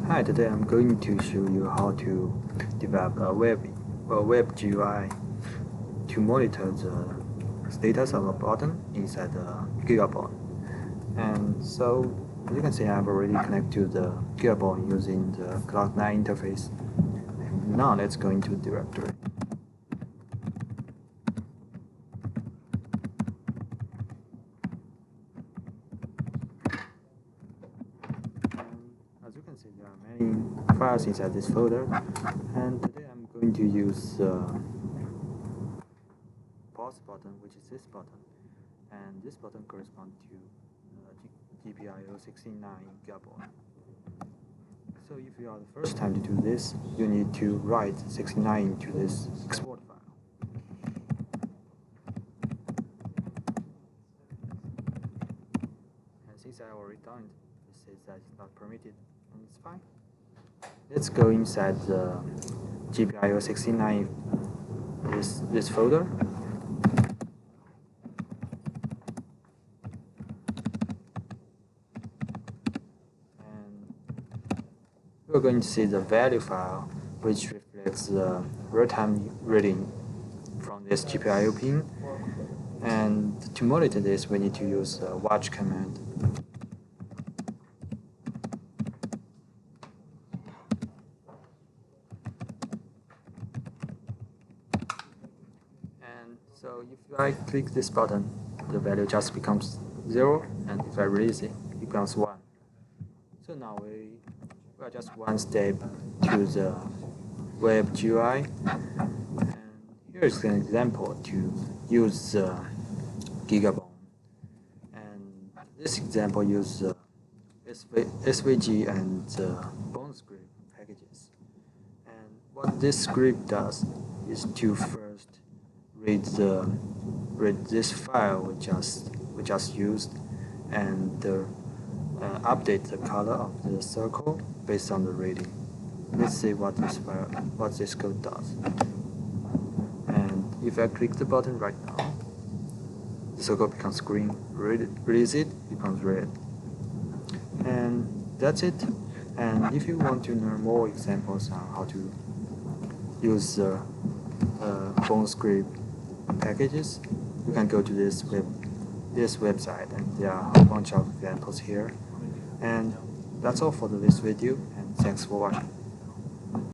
Hi, today I'm going to show you how to develop a web GUI to monitor the status of a button inside the BeagleBone. And so, as you can see, I've already connected to the BeagleBone using the Cloud9 interface. And now let's go into the directory. As you can see, there are many files inside this folder, and today I'm going to use the pause button, which is this button, and this button corresponds to GPIO 69 BeagleBone. So if you are the first time to do this, you need to write 69 into this export file. And since I already done it, it says that it's not permitted, and it's fine. Let's go inside the GPIO 69 this folder. And we're going to see the value file, which reflects the real-time reading from this GPIO pin. And to monitor this, we need to use the watch command. And so if I click this button, the value just becomes 0, and if I release it, it becomes 1. So now we are just one step to the web GUI, and here's an example to use the BeagleBone. And this example uses SVG and Bone script packages. And what this script does is to first read this file we just used, and update the color of the circle based on the reading. Let's see what this code does. And if I click the button right now, the circle becomes green. Release it, becomes red. And that's it. And if you want to learn more examples on how to use Bone script packages, you can go to this website, and there are a bunch of examples here. And that's all for this video, and thanks for watching.